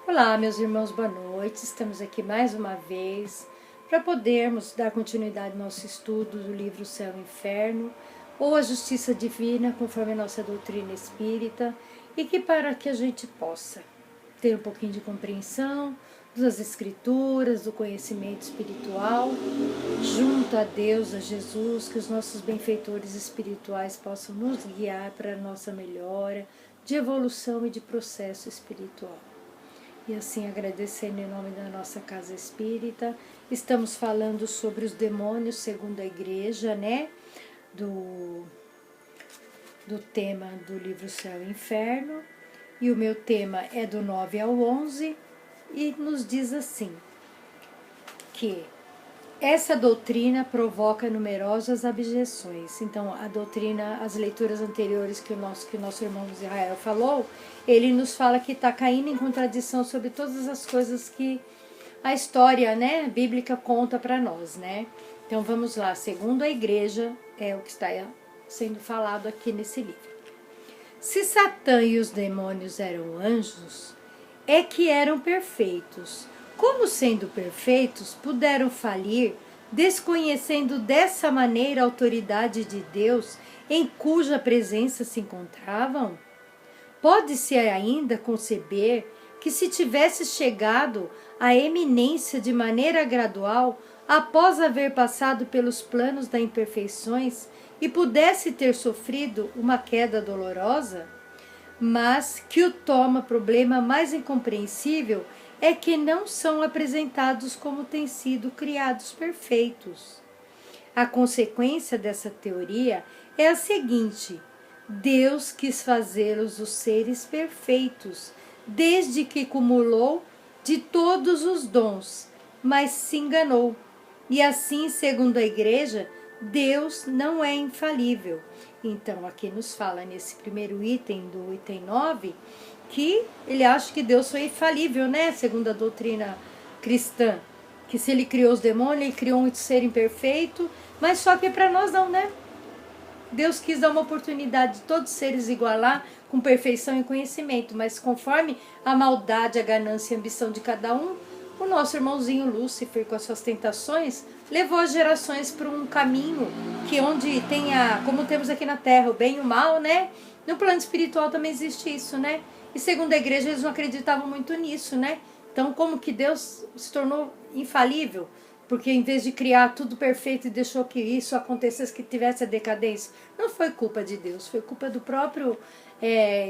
Olá, meus irmãos, boa noite. Estamos aqui mais uma vez para podermos dar continuidade ao nosso estudo do livro Céu e Inferno, ou a Justiça Divina, conforme a nossa doutrina espírita, e que para que a gente possa ter um pouquinho de compreensão das escrituras, do conhecimento espiritual, junto a Deus, a Jesus, que os nossos benfeitores espirituais possam nos guiar para a nossa melhora, de evolução e de processo espiritual. E assim, agradecendo em nome da nossa casa espírita, estamos falando sobre os demônios segundo a igreja, né? Do tema do livro Céu e Inferno. E o meu tema é do 9 ao 11 e nos diz assim, que essa doutrina provoca numerosas objeções. Então, a doutrina, as leituras anteriores que o nosso irmão Israel falou, ele nos fala que está caindo em contradição sobre todas as coisas que a história, né, bíblica conta para nós, né? Então, vamos lá. Segundo a igreja, é o que está sendo falado aqui nesse livro. Se Satã e os demônios eram anjos, é que eram perfeitos. Como sendo perfeitos, puderam falir, desconhecendo dessa maneira a autoridade de Deus em cuja presença se encontravam? Pode-se ainda conceber que se tivesse chegado à eminência de maneira gradual, após haver passado pelos planos das imperfeições, e pudesse ter sofrido uma queda dolorosa? Mas que o toma problema mais incompreensível é que não são apresentados como têm sido criados perfeitos. A consequência dessa teoria é a seguinte: Deus quis fazê-los os seres perfeitos, desde que cumulou de todos os dons, mas se enganou. E assim, segundo a igreja, Deus não é infalível. Então, aqui nos fala nesse primeiro item do item 9, que ele acha que Deus foi infalível, né? Segundo a doutrina cristã, que se ele criou os demônios, ele criou um ser imperfeito, mas só que para nós não, né? Deus quis dar uma oportunidade de todos os seres igualar com perfeição e conhecimento, mas conforme a maldade, a ganância e a ambição de cada um, o nosso irmãozinho Lúcifer, com as suas tentações, levou as gerações para um caminho que onde tem como temos aqui na Terra, o bem e o mal, né? No plano espiritual também existe isso, né? E segundo a igreja, eles não acreditavam muito nisso, né? Então, como que Deus se tornou infalível? Porque em vez de criar tudo perfeito e deixou que isso acontecesse, que tivesse a decadência, não foi culpa de Deus, foi culpa do próprio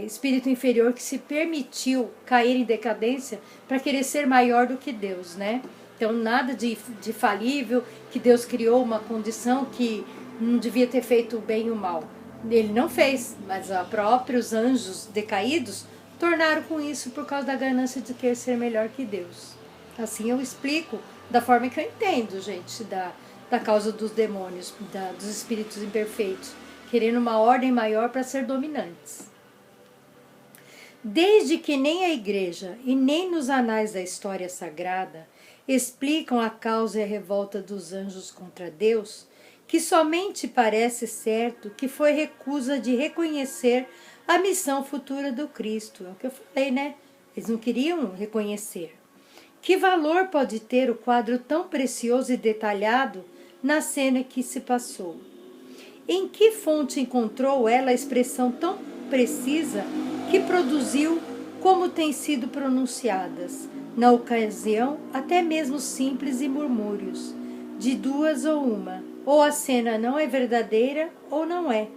espírito inferior que se permitiu cair em decadência para querer ser maior do que Deus, né? Então, nada de falível, que Deus criou uma condição que não devia ter feito o bem e o mal. Ele não fez, mas os próprios anjos decaídos tornaram com isso por causa da ganância de querer ser melhor que Deus. Assim eu explico da forma que eu entendo, gente, da causa dos demônios, dos espíritos imperfeitos, querendo uma ordem maior para ser dominantes. Desde que nem a igreja e nem nos anais da história sagrada explicam a causa e a revolta dos anjos contra Deus, que somente parece certo que foi recusa de reconhecer a missão futura do Cristo. É o que eu falei, né? Eles não queriam reconhecer. Que valor pode ter o quadro tão precioso e detalhado na cena que se passou? Em que fonte encontrou ela a expressão tão precisa que produziu como têm sido pronunciadas, na ocasião até mesmo simples e murmúrios, de duas ou uma, ou a cena não é verdadeira ou não é,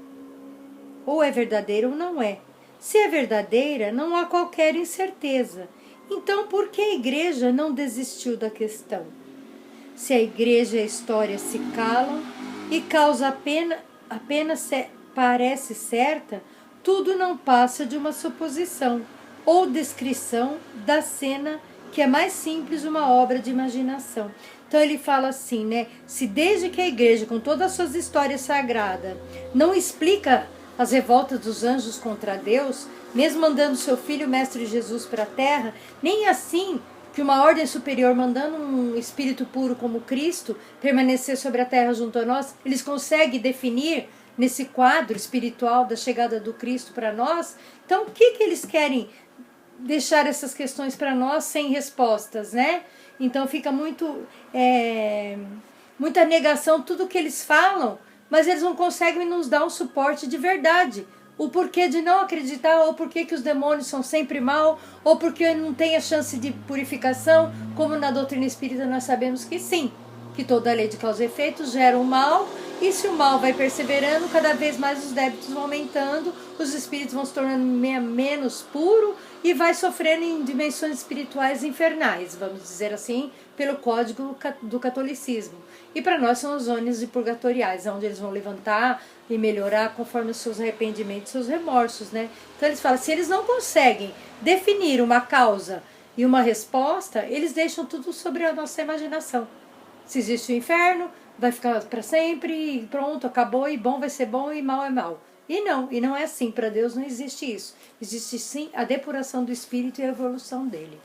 ou é verdadeira ou não é. Se é verdadeira, não há qualquer incerteza. Então, por que a igreja não desistiu da questão? Se a igreja e a história se calam e causa apenas parece certa, tudo não passa de uma suposição ou descrição da cena que é mais simples uma obra de imaginação. Então ele fala assim, né? Se desde que a igreja, com todas as suas histórias sagradas, não explica as revoltas dos anjos contra Deus, mesmo mandando seu filho, mestre Jesus, para a terra, nem assim que uma ordem superior, mandando um espírito puro como Cristo, permanecer sobre a terra junto a nós, eles conseguem definir nesse quadro espiritual da chegada do Cristo para nós. Então, o que eles querem deixar essas questões para nós sem respostas, né? Então fica muita negação tudo que eles falam, mas eles não conseguem nos dar um suporte de verdade. O porquê de não acreditar, ou porquê que os demônios são sempre mal, ou porque não tem a chance de purificação, como na doutrina espírita nós sabemos que sim, que toda lei de causa e efeito gera o mal, e se o mal vai perseverando, cada vez mais os débitos vão aumentando, os espíritos vão se tornando menos puros e vai sofrendo em dimensões espirituais infernais, vamos dizer assim, pelo código do catolicismo. E para nós são as zonas purgatoriais, onde eles vão levantar e melhorar conforme os seus arrependimentos, seus remorsos, né? Então eles falam, se eles não conseguem definir uma causa e uma resposta, eles deixam tudo sobre a nossa imaginação. Se existe o inferno, vai ficar para sempre, e pronto, acabou, e bom vai ser bom e mal é mal. E não é assim, para Deus não existe isso. Existe sim a depuração do espírito e a evolução dele.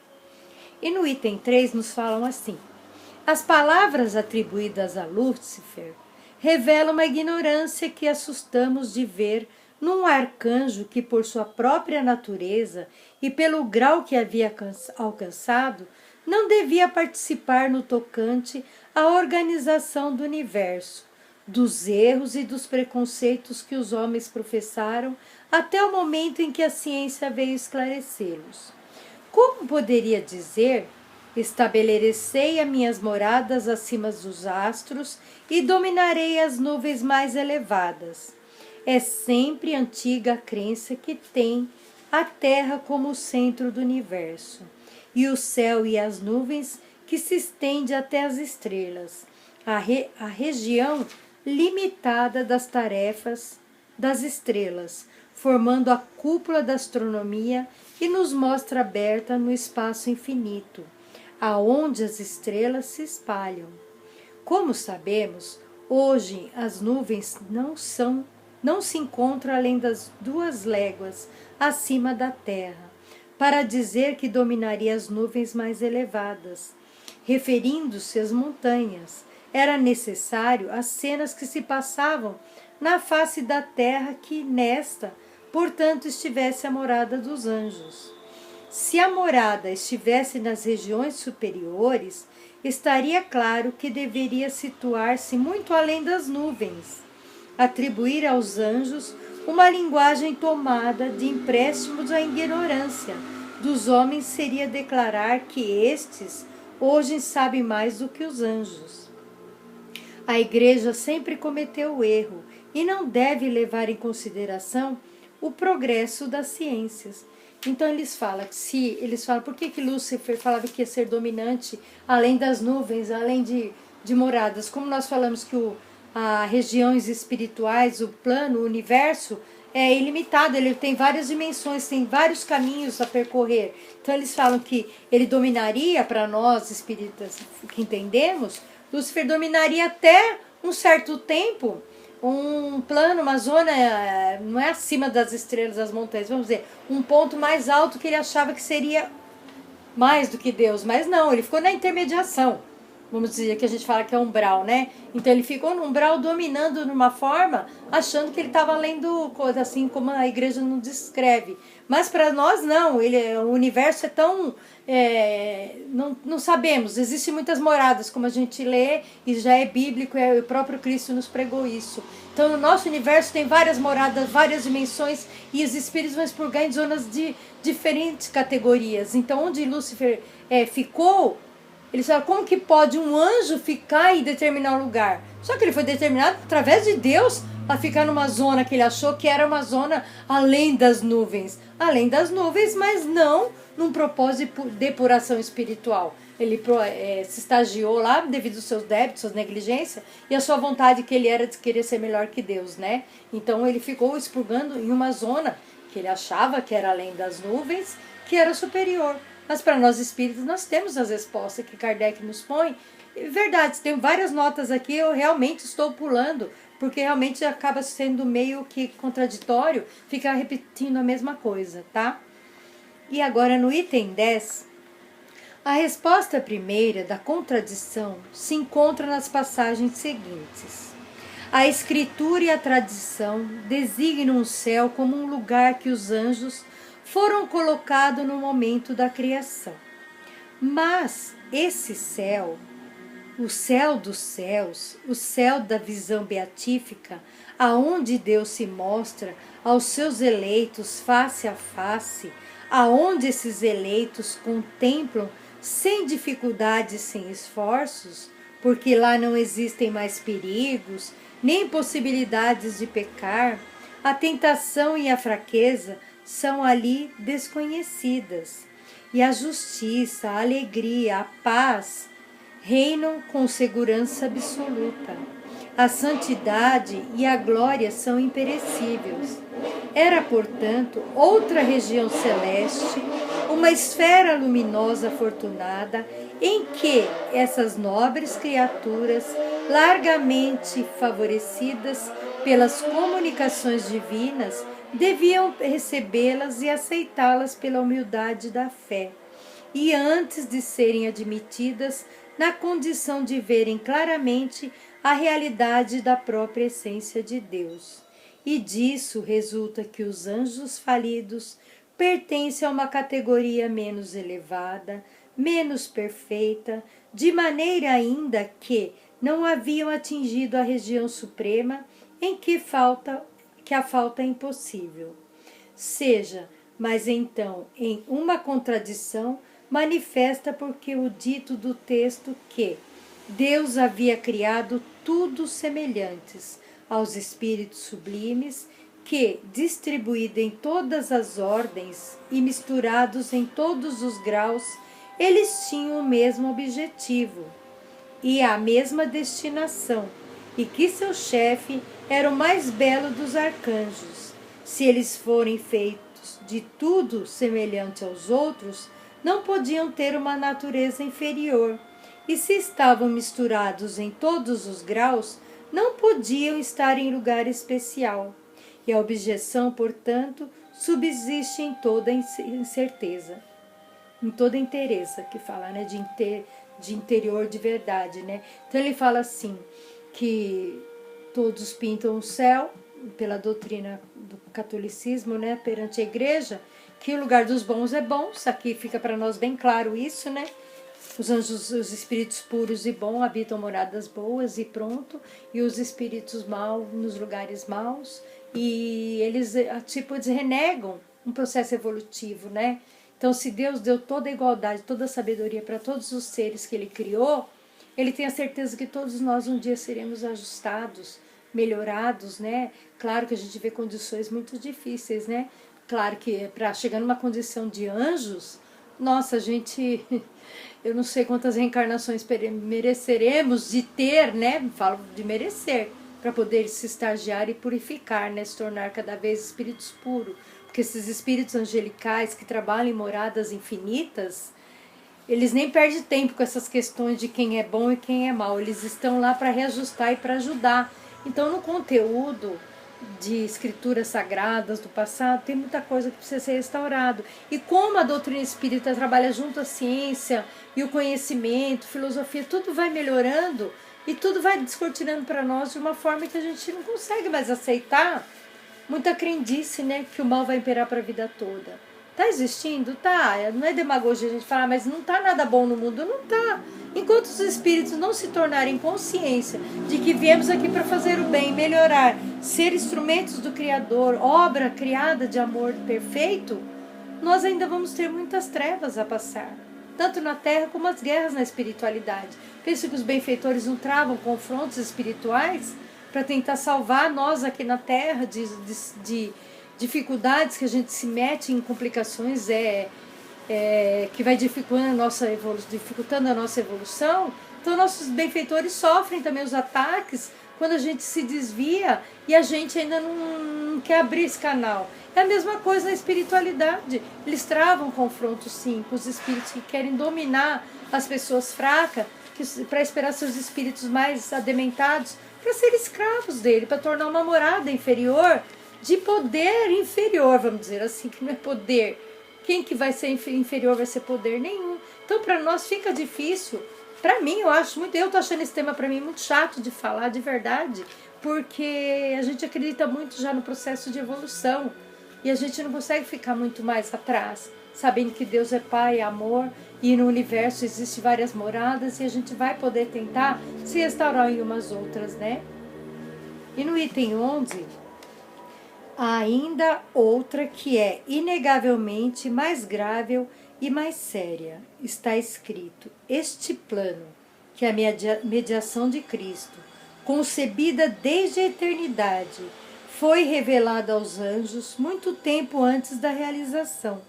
E no item 3 nos falam assim: as palavras atribuídas a Lúcifer revelam uma ignorância que assustamos de ver num arcanjo que, por sua própria natureza e pelo grau que havia alcançado, não devia participar no tocante à organização do universo, dos erros e dos preconceitos que os homens professaram até o momento em que a ciência veio esclarecê-los. Como poderia dizer: estabelecerei as minhas moradas acima dos astros e dominarei as nuvens mais elevadas? É sempre antiga a crença que tem a Terra como o centro do universo, e o céu e as nuvens que se estende até as estrelas, a região limitada das tarefas das estrelas, formando a cúpula da astronomia e nos mostra aberta no espaço infinito, aonde as estrelas se espalham. Como sabemos, hoje as nuvens não se encontram além das 2 léguas acima da Terra, para dizer que dominaria as nuvens mais elevadas. Referindo-se às montanhas, era necessário as cenas que se passavam na face da terra que nesta, portanto, estivesse a morada dos anjos. Se a morada estivesse nas regiões superiores, estaria claro que deveria situar-se muito além das nuvens. Atribuir aos anjos uma linguagem tomada de empréstimos à ignorância dos homens seria declarar que estes hoje sabem mais do que os anjos. A Igreja sempre cometeu o erro e não deve levar em consideração o progresso das ciências. Então eles falam por que Lúcifer falava que ia ser dominante além das nuvens, além de moradas? Como nós falamos que as regiões espirituais, o plano, o universo é ilimitado, ele tem várias dimensões, tem vários caminhos a percorrer. Então eles falam que ele dominaria, para nós espíritas que entendemos, Lúcifer dominaria até um certo tempo um plano, uma zona, não é acima das estrelas, das montanhas, vamos dizer, um ponto mais alto que ele achava que seria mais do que Deus, mas não, ele ficou na intermediação. Vamos dizer que a gente fala que é umbral, né? Então ele ficou no umbral dominando numa forma, achando que ele estava além do coisa, assim como a igreja não descreve. Mas para nós não, o universo é tão... não sabemos, existem muitas moradas, como a gente lê, e já é bíblico, o próprio Cristo nos pregou isso. Então o nosso universo tem várias moradas, várias dimensões, e os espíritos vão expurgar em zonas de diferentes categorias. Então onde Lúcifer ficou... Eles falam, como que pode um anjo ficar em determinado lugar? Só que ele foi determinado através de Deus a ficar numa zona que ele achou que era uma zona além das nuvens. Além das nuvens, mas não num propósito de depuração espiritual. Ele se estagiou lá devido aos seus débitos, suas negligências, e a sua vontade que ele era de querer ser melhor que Deus, né? Então ele ficou expurgando em uma zona que ele achava que era além das nuvens, que era superior. Mas para nós espíritos, nós temos as respostas que Kardec nos põe. Verdade, tem várias notas aqui, eu realmente estou pulando, porque realmente acaba sendo meio que contraditório ficar repetindo a mesma coisa, tá? E agora no item 10, a resposta primeira da contradição se encontra nas passagens seguintes. A Escritura e a tradição designam o céu como um lugar que os anjos foram colocados no momento da criação. Mas esse céu, o céu dos céus, o céu da visão beatífica, aonde Deus se mostra aos seus eleitos face a face, aonde esses eleitos contemplam sem dificuldades, sem esforços, porque lá não existem mais perigos, nem possibilidades de pecar, a tentação e a fraqueza são ali desconhecidas. E a justiça, a alegria, a paz reinam com segurança absoluta. A santidade e a glória são imperecíveis. Era, portanto, outra região celeste, uma esfera luminosa afortunada, em que essas nobres criaturas, largamente favorecidas pelas comunicações divinas, deviam recebê-las e aceitá-las pela humildade da fé, e antes de serem admitidas, na condição de verem claramente a realidade da própria essência de Deus. E disso resulta que os anjos falidos pertencem a uma categoria menos elevada, menos perfeita, de maneira ainda que não haviam atingido a região suprema em que a falta é impossível. Seja, mas então, em uma contradição manifesta porque o dito do texto que Deus havia criado tudo semelhantes aos espíritos sublimes que, distribuídos em todas as ordens e misturados em todos os graus, eles tinham o mesmo objetivo e a mesma destinação, e que seu chefe era o mais belo dos arcanjos. Se eles forem feitos de tudo semelhante aos outros, não podiam ter uma natureza inferior, e se estavam misturados em todos os graus, não podiam estar em lugar especial. E a objeção, portanto, subsiste em toda incerteza, em toda inteireza, que fala, né, de interior de verdade, né? Então ele fala assim, que todos pintam o céu, pela doutrina do catolicismo, né, perante a igreja, que o lugar dos bons é bom, aqui fica para nós bem claro isso, né? Os anjos, os espíritos puros e bons habitam moradas boas e pronto, e os espíritos maus nos lugares maus, e eles renegam um processo evolutivo, né? Então, se Deus deu toda a igualdade, toda a sabedoria para todos os seres que Ele criou, Ele tem a certeza que todos nós um dia seremos ajustados, melhorados, né? Claro que a gente vê condições muito difíceis, né? Claro que para chegar numa condição de anjos, nossa, a gente, eu não sei quantas reencarnações mereceremos de ter, né? Falo de merecer, para poder se estagiar e purificar, né? Se tornar cada vez espíritos puros. Porque esses espíritos angelicais que trabalham em moradas infinitas, eles nem perdem tempo com essas questões de quem é bom e quem é mau. Eles estão lá para reajustar e para ajudar. Então, no conteúdo de escrituras sagradas do passado, tem muita coisa que precisa ser restaurado. E como a doutrina espírita trabalha junto à ciência e o conhecimento, filosofia, tudo vai melhorando e tudo vai descortinando para nós de uma forma que a gente não consegue mais aceitar. Muita crendice, né, que o mal vai imperar para a vida toda. Tá existindo? Tá. Não é demagogia a gente falar, mas não tá nada bom no mundo? Não tá. Enquanto os espíritos não se tornarem consciência de que viemos aqui para fazer o bem, melhorar, ser instrumentos do Criador, obra criada de amor perfeito, nós ainda vamos ter muitas trevas a passar, tanto na Terra como as guerras na espiritualidade. Penso que os benfeitores não travam confrontos espirituais para tentar salvar nós aqui na Terra de dificuldades que a gente se mete em complicações que vai dificultando a nossa evolução. Então nossos benfeitores sofrem também os ataques quando a gente se desvia e a gente ainda não quer abrir esse canal. É a mesma coisa na espiritualidade. Eles travam confrontos sim com os espíritos que querem dominar as pessoas fracas, para esperar seus espíritos mais adementados, para ser escravos dele, para tornar uma morada inferior, de poder inferior, vamos dizer assim, que não é poder. Quem que vai ser inferior vai ser poder nenhum. Então, para nós fica difícil. Para mim, eu tô achando esse tema para mim muito chato de falar, de verdade, porque a gente acredita muito já no processo de evolução. E a gente não consegue ficar muito mais atrás, sabendo que Deus é Pai, é amor, e no universo existem várias moradas, e a gente vai poder tentar se restaurar em umas outras, né? E no item 11, há ainda outra que é inegavelmente mais grave e mais séria. Está escrito: este plano, que é a mediação de Cristo, concebida desde a eternidade, foi revelado aos anjos muito tempo antes da realização.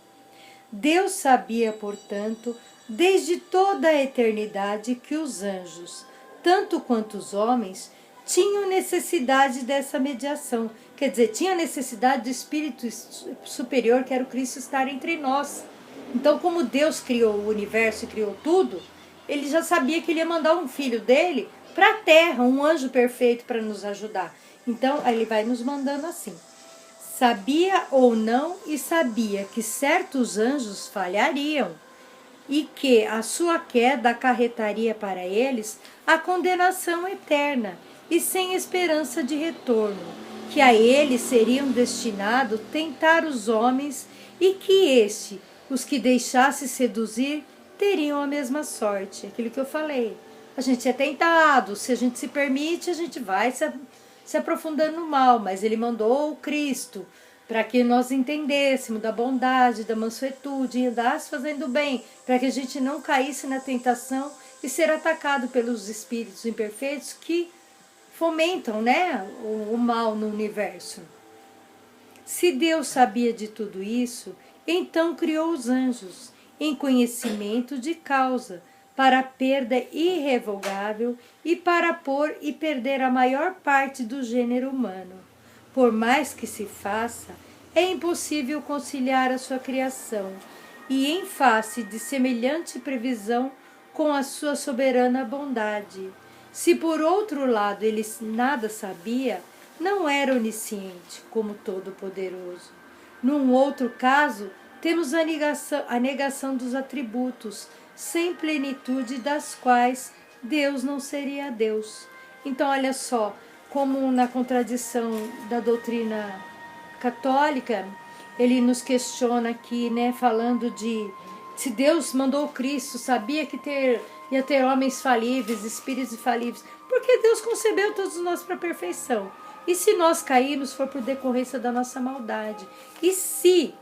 Deus sabia, portanto, desde toda a eternidade que os anjos, tanto quanto os homens, tinham necessidade dessa mediação. Quer dizer, tinha necessidade do Espírito superior, que era o Cristo, estar entre nós. Então, como Deus criou o universo e criou tudo, ele já sabia que ele ia mandar um filho dele para a Terra, um anjo perfeito para nos ajudar. Então, ele vai nos mandando assim. Sabia ou não, e sabia que certos anjos falhariam, e que a sua queda acarretaria para eles a condenação eterna e sem esperança de retorno, que a eles seriam destinados tentar os homens e que os que deixasse seduzir, teriam a mesma sorte. Aquilo que eu falei. A gente é tentado, se a gente se permite, a gente vai se aprofundando no mal, mas ele mandou o Cristo para que nós entendêssemos da bondade, da mansuetude, e andasse fazendo bem, para que a gente não caísse na tentação e ser atacado pelos espíritos imperfeitos que fomentam, né, o mal no universo. Se Deus sabia de tudo isso, então criou os anjos, em conhecimento de causa, para a perda irrevogável e para pôr e perder a maior parte do gênero humano. Por mais que se faça, é impossível conciliar a sua criação, e em face de semelhante previsão com a sua soberana bondade. Se por outro lado ele nada sabia, não era onisciente, como Todo-Poderoso. Num outro caso, temos a negação dos atributos, sem plenitude das quais Deus não seria Deus. Então, olha só, como na contradição da doutrina católica, ele nos questiona aqui, né, falando de se Deus mandou o Cristo, sabia que ia ter homens falíveis, espíritos falíveis, porque Deus concebeu todos nós para a perfeição. E se nós cairmos, for por decorrência da nossa maldade? E se,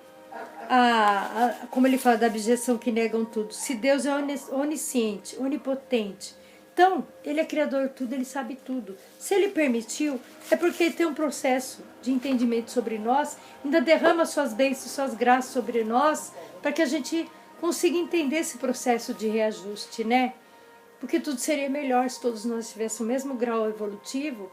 como ele fala da abjeção que negam tudo, se Deus é onisciente, onipotente, então ele é criador de tudo, ele sabe tudo. Se ele permitiu, é porque ele tem um processo de entendimento sobre nós, ainda derrama suas bênçãos, suas graças sobre nós, para que a gente consiga entender esse processo de reajuste, né? Porque tudo seria melhor se todos nós tivéssemos o mesmo grau evolutivo,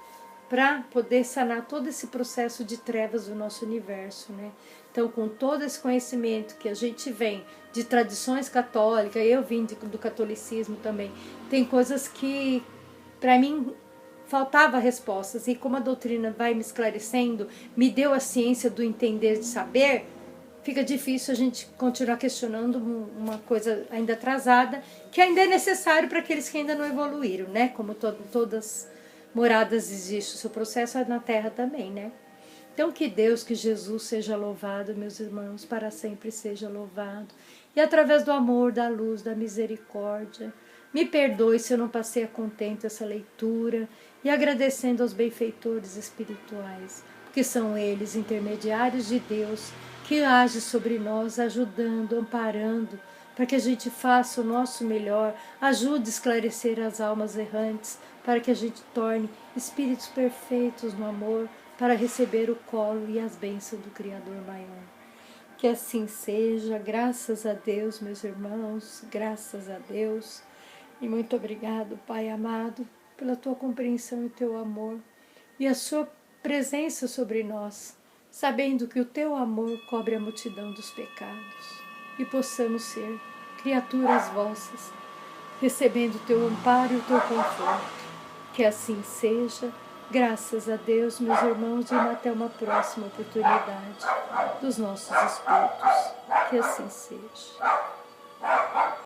para poder sanar todo esse processo de trevas do nosso universo, né? Então, com todo esse conhecimento que a gente vem de tradições católicas, eu vim do catolicismo também, tem coisas que, para mim, faltava respostas. E como a doutrina vai me esclarecendo, me deu a ciência do entender, de saber, fica difícil a gente continuar questionando uma coisa ainda atrasada, que ainda é necessário para aqueles que ainda não evoluíram, né? Como todas moradas existe, o seu processo é na Terra também, né? Então que Deus, que Jesus seja louvado, meus irmãos, para sempre seja louvado. E através do amor, da luz, da misericórdia, me perdoe se eu não passei a contento essa leitura, e agradecendo aos benfeitores espirituais, porque são eles intermediários de Deus, que age sobre nós, ajudando, amparando, para que a gente faça o nosso melhor, ajude a esclarecer as almas errantes, para que a gente torne espíritos perfeitos no amor, para receber o colo e as bênçãos do Criador maior. Que assim seja, graças a Deus, meus irmãos, graças a Deus. E muito obrigado, Pai amado, pela tua compreensão e teu amor, e a sua presença sobre nós, sabendo que o teu amor cobre a multidão dos pecados, e possamos ser criaturas vossas, recebendo o teu amparo e o teu conforto. Que assim seja, graças a Deus, meus irmãos, e até uma próxima oportunidade dos nossos estudos. Que assim seja.